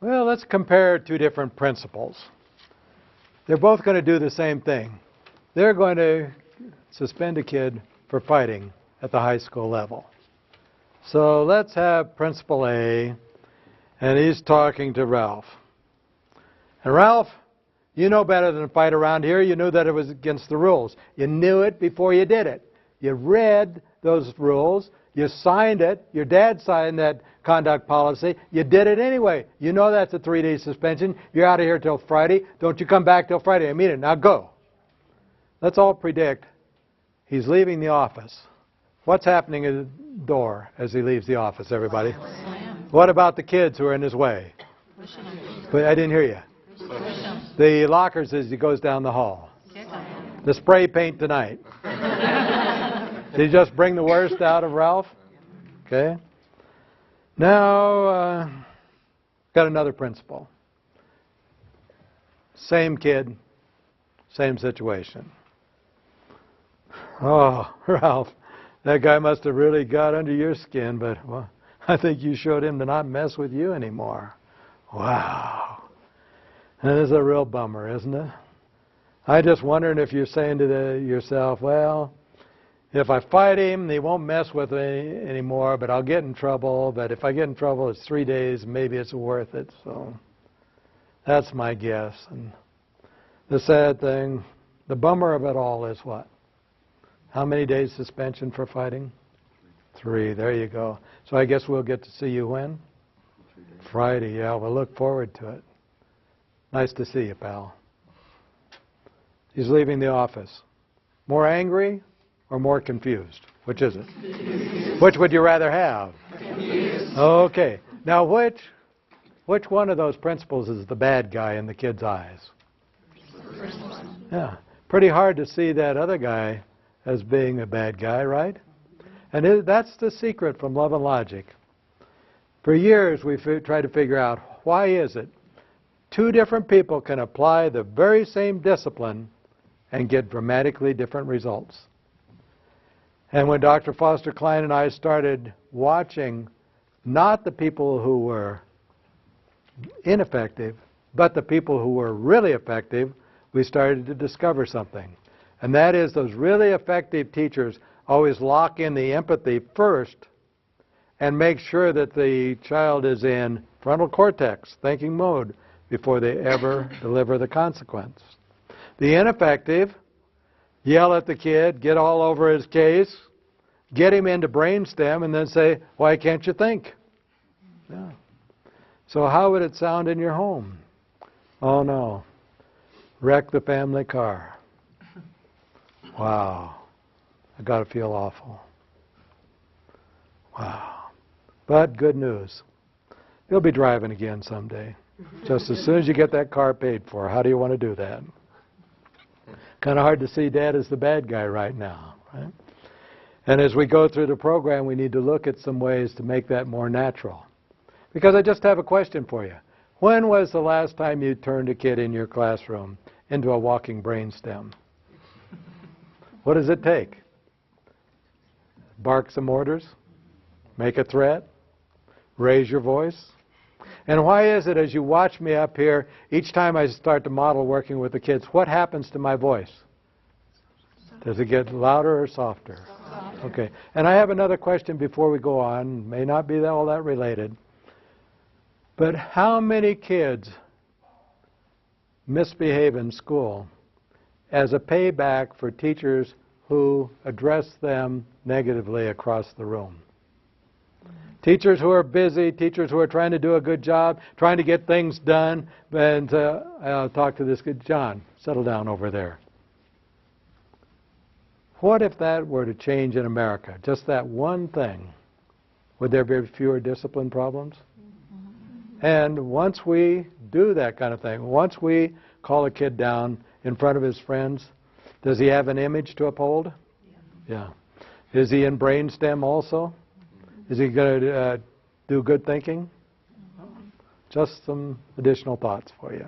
Well, let's compare two different principals. They're both going to do the same thing. They're going to suspend a kid for fighting at the high school level. So let's have Principal A, and he's talking to Ralph. And Ralph, you know better than to fight around here. You knew that it was against the rules. You knew it before you did it. You read those rules. You signed it. Your dad signed that conduct policy. You did it anyway. You know that's a 3-day suspension. You're out of here till Friday. Don't you come back till Friday. I mean it. Now go. Let's all predict he's leaving the office. What's happening at the door as he leaves the office, everybody? What about the kids who are in his way? But I didn't hear you. The lockers as he goes down the hall. The spray paint tonight. Did he just bring the worst out of Ralph? Okay. Now, got another principal. Same kid, same situation. Oh, Ralph, that guy must have really got under your skin, but well, I think you showed him to not mess with you anymore. Wow. That is a real bummer, isn't it? I just wondering if you're saying to yourself, well, if I fight him, he won't mess with me anymore, but I'll get in trouble. But if I get in trouble, it's 3 days. Maybe it's worth it. So that's my guess. And the sad thing, the bummer of it all is what? How many days suspension for fighting? 3. There you go. So I guess we'll get to see you when? Friday. Yeah, we'll look forward to it. Nice to see you, pal. He's leaving the office. More angry or more confused? Which is it? Which would you rather have? Confused. Okay. Now, which one of those principles is the bad guy in the kid's eyes? Yeah. Pretty hard to see that other guy as being a bad guy, right? And that's the secret from Love and Logic. For years, we've tried to figure out why is it two different people can apply the very same discipline and get dramatically different results. And when Dr. Foster Cline and I started watching not the people who were ineffective, but the people who were really effective, we started to discover something. And that is those really effective teachers always lock in the empathy first and make sure that the child is in frontal cortex, thinking mode, before they ever deliver the consequence. The ineffective yell at the kid, get all over his case, get him into brainstem, and then say, why can't you think? Yeah. So how would it sound in your home? Oh no, wreck the family car. Wow, I got to feel awful. Wow. But good news, you'll be driving again someday. Just as soon as you get that car paid for. How do you want to do that? Kind of hard to see Dad as the bad guy right now, right? And as we go through the program, we need to look at some ways to make that more natural. Because I just have a question for you. When was the last time you turned a kid in your classroom into a walking brainstem? What does it take? Bark some orders? Make a threat? Raise your voice? And why is it as you watch me up here, each time I start to model working with the kids, what happens to my voice? Does it get louder or softer? Softer. Okay. And I have another question before we go on. May not be all that related. But how many kids misbehave in school as a payback for teachers who address them negatively across the room? Teachers who are busy, teachers who are trying to do a good job, trying to get things done. And I'll talk to this kid, John, settle down over there. What if that were to change in America? Just that one thing. Would there be fewer discipline problems? And once we do that kind of thing, once we call a kid down in front of his friends, does he have an image to uphold? Yeah. Is he in brainstem also? Is he going to do good thinking? Just some additional thoughts for you.